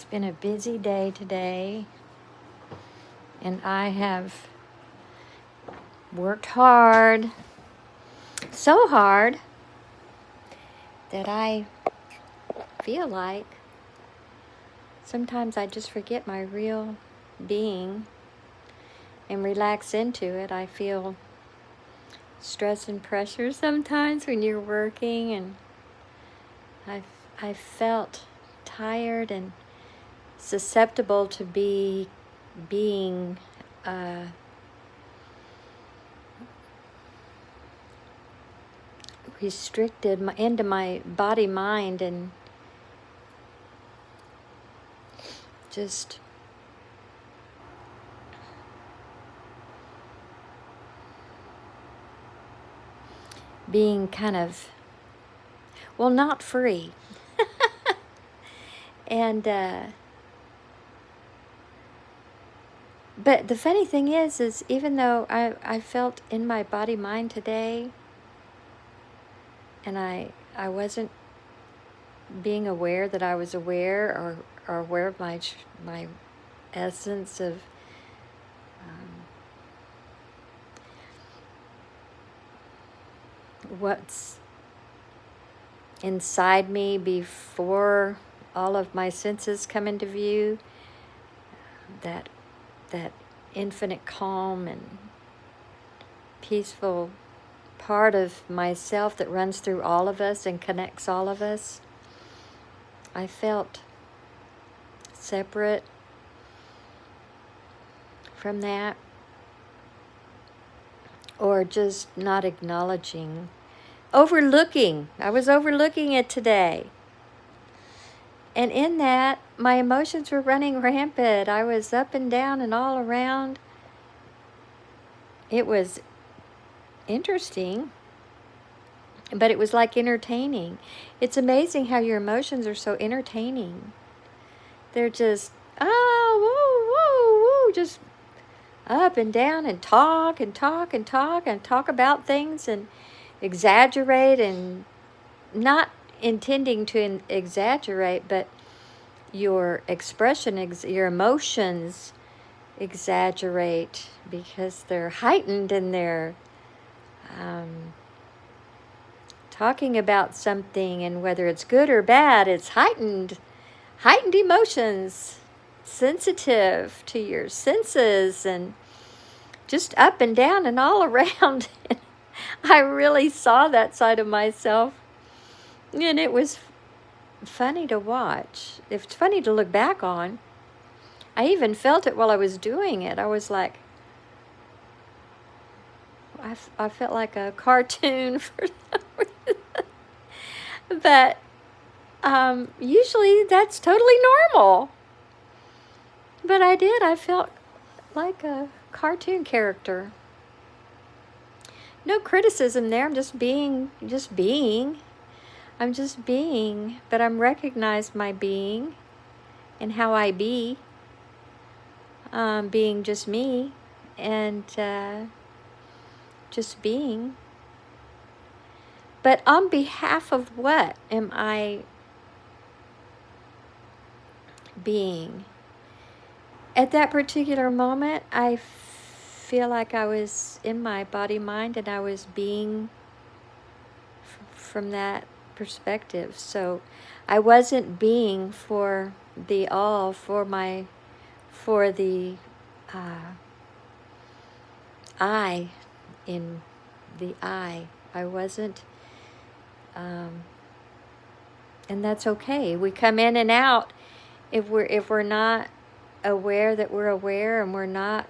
It's been a busy day today, and I have worked hard, so hard that I feel like sometimes I just forget my real being and relax into it. I feel stress and pressure sometimes when you're working, and I felt tired and susceptible to being restricted into my body, mind, and just being kind of, well, not free. And but the funny thing is even though I felt in my body, mind today, and I wasn't being aware that I was aware, or aware of my essence of what's inside me before all of my senses come into view, that infinite calm and peaceful part of myself that runs through all of us and connects all of us. I felt separate from that, or just not acknowledging, overlooking. I was overlooking it today. And in that, my emotions were running rampant. I was up and down and all around. It was interesting, but it was like entertaining. It's amazing how your emotions are so entertaining. They're just, woo, just up and down, and talk and talk and talk and talk about things and exaggerate, and not intending to exaggerate, but your expression, your emotions exaggerate because they're heightened, and they're talking about something, and whether it's good or bad, it's heightened emotions, sensitive to your senses, and just up and down and all around. I really saw that side of myself, and it was funny to watch. It's funny to look back on. I even felt it while I was doing it. I was like, I felt like a cartoon for some reason. But usually that's totally normal. But I felt like a cartoon character. No criticism there. I'm just being. I'm just being, but I'm recognize my being and how I be. Being just me, and just being. But on behalf of what am I being? At that particular moment, I feel like I was in my body, mind, and I was being from that perspective. So I wasn't being for the all, for the I in the I. I wasn't, and that's okay. We come in and out if we're not aware that we're aware, and we're not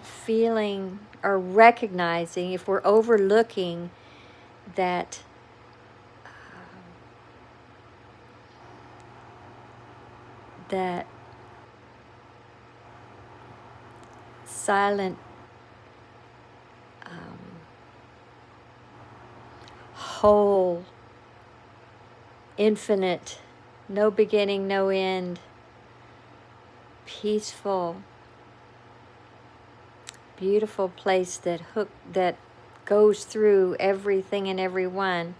feeling or recognizing, if we're overlooking that that silent whole, infinite, no beginning, no end, peaceful, beautiful place that goes through everything and everyone.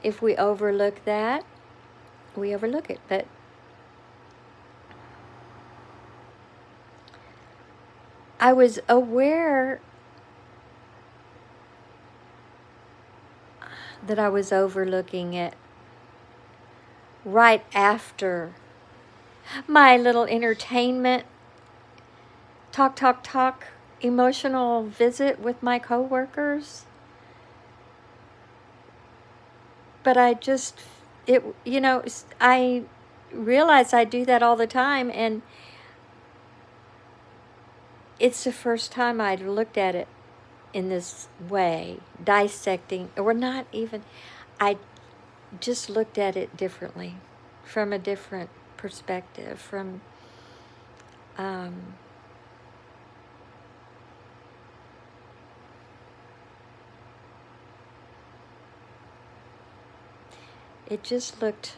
If we overlook that, we overlook it. But I was aware that I was overlooking it right after my little entertainment, talk, emotional visit with my coworkers. But I realize I do that all the time, and it's the first time I'd looked at it in this way, dissecting, or not even, I just looked at it differently, from a different perspective, it just looked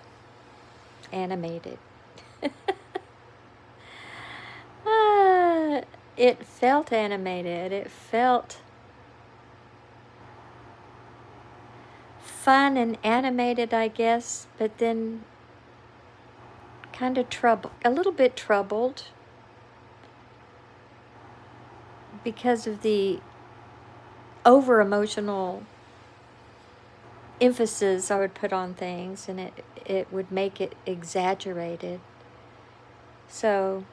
animated. It felt animated. It felt fun and animated, I guess, but then kind of a little bit troubled because of the over emotional emphasis I would put on things, and it would make it exaggerated. So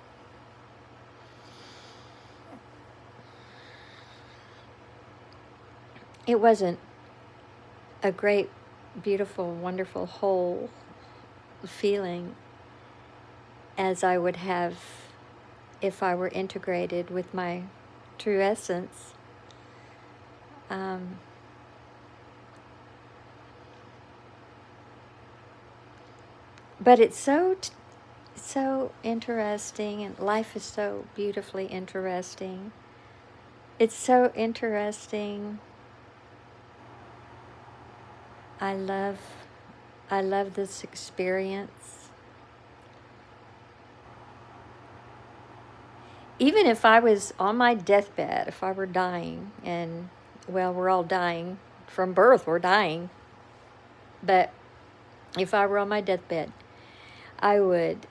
it wasn't a great, beautiful, wonderful, whole feeling as I would have if I were integrated with my true essence. But it's so interesting, and life is so beautifully interesting. It's so interesting. I love this experience. Even if I was on my deathbed, if I were dying, and, well, we're all dying. From birth, we're dying. But if I were on my deathbed, I would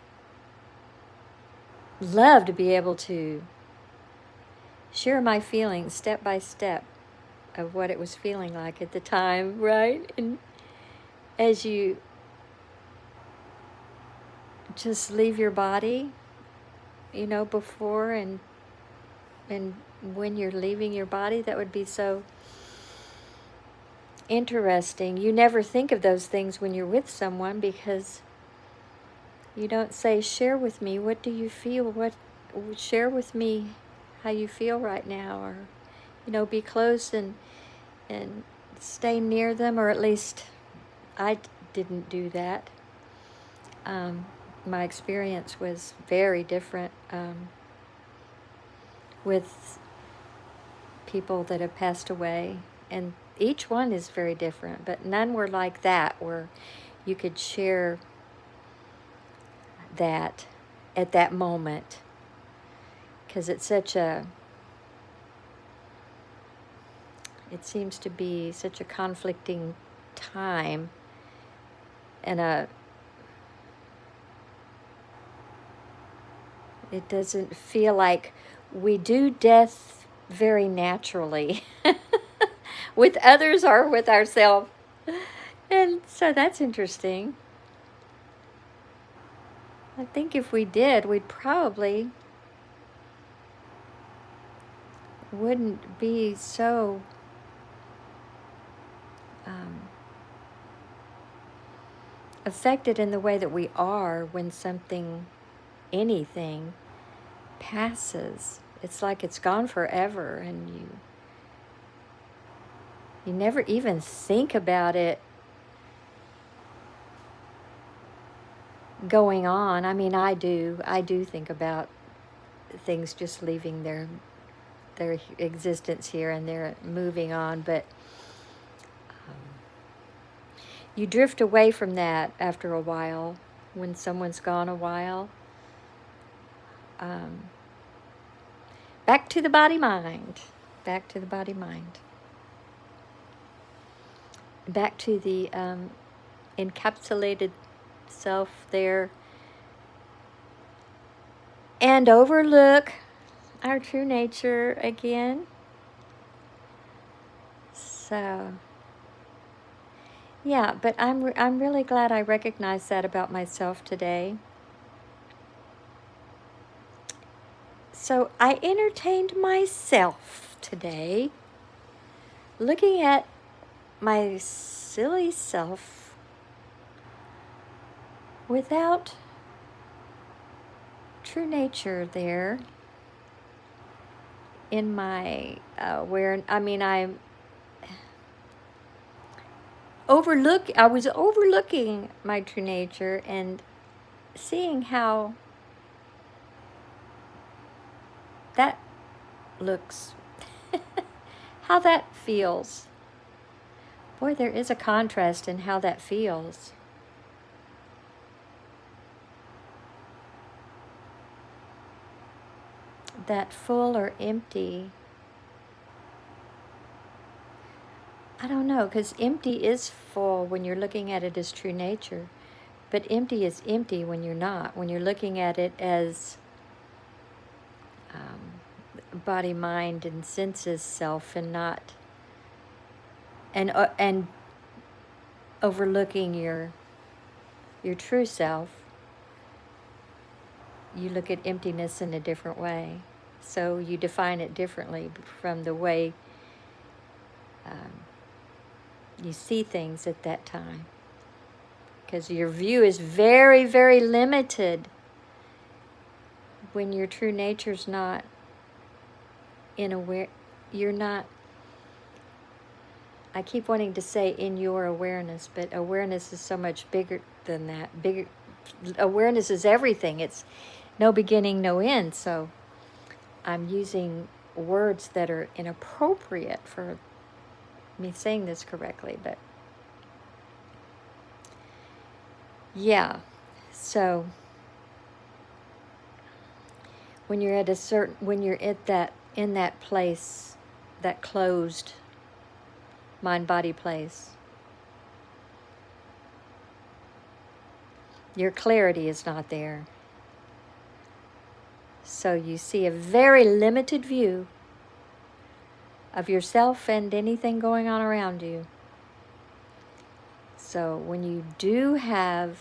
love to be able to share my feelings step by step of what it was feeling like at the time, right? And as you just leave your body, before and when you're leaving your body, that would be so interesting. You never think of those things when you're with someone, because you don't say, share with me, what do you feel? Share with me how you feel right now, or, be close and stay near them, or at least I didn't do that. My experience was very different with people that have passed away, and each one is very different, but none were like that, where you could share that at that moment, because it seems to be such a conflicting time, and it doesn't feel like we do death very naturally with others or with ourselves. And so that's interesting. I think if we did, we'd probably wouldn't be so affected in the way that we are when anything passes. It's like it's gone forever, and you never even think about it going on. I mean, I do think about things just leaving their existence here, and they're moving on, but you drift away from that after a while, when someone's gone a while. Back to the body-mind. back to the encapsulated self there, and overlook our true nature again. So, yeah, but I'm really glad I recognized that about myself today. So I entertained myself today, looking at my silly self without true nature there in my I was overlooking my true nature and seeing how that looks, how that feels. Boy, there is a contrast in how that feels. That full or empty. I don't know, because empty is full when you're looking at it as true nature. But empty is empty when you're not. When you're looking at it as body, mind, and senses self, and not and overlooking your true self, you look at emptiness in a different way. So you define it differently from the way you see things at that time. Because your view is very, very limited when your true nature's not you're not, I keep wanting to say in your awareness, but awareness is so much bigger than that. Awareness is everything. It's no beginning, no end. So I'm using words that are inappropriate for me saying this correctly, but yeah. So when you're at in that place, that closed mind-body place, your clarity is not there. So you see a very limited view of yourself and anything going on around you. So when you do have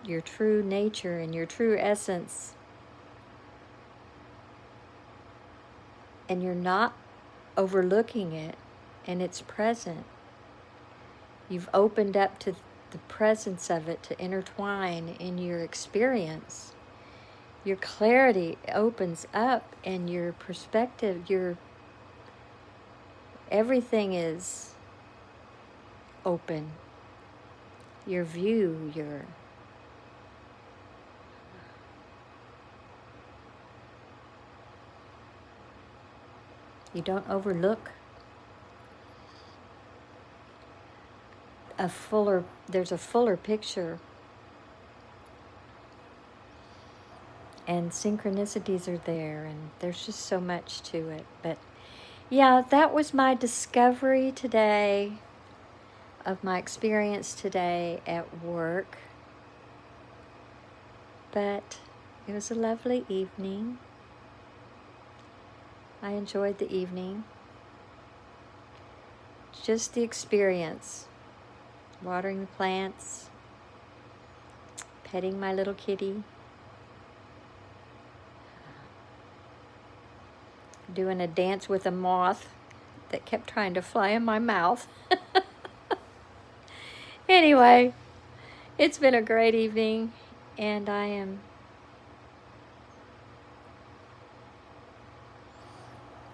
your true nature and your true essence, and you're not overlooking it, and it's present, you've opened up to the presence of it to intertwine in your experience. Your clarity opens up, and your perspective, everything is open. Your view, you don't overlook there's a fuller picture, and synchronicities are there, and there's just so much to it. But yeah, that was my discovery today of my experience today at work. But it was a lovely evening. I enjoyed the evening. Just the experience. Watering the plants, petting my little kitty, doing a dance with a moth that kept trying to fly in my mouth. Anyway, it's been a great evening, and I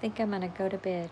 think I'm going to go to bed.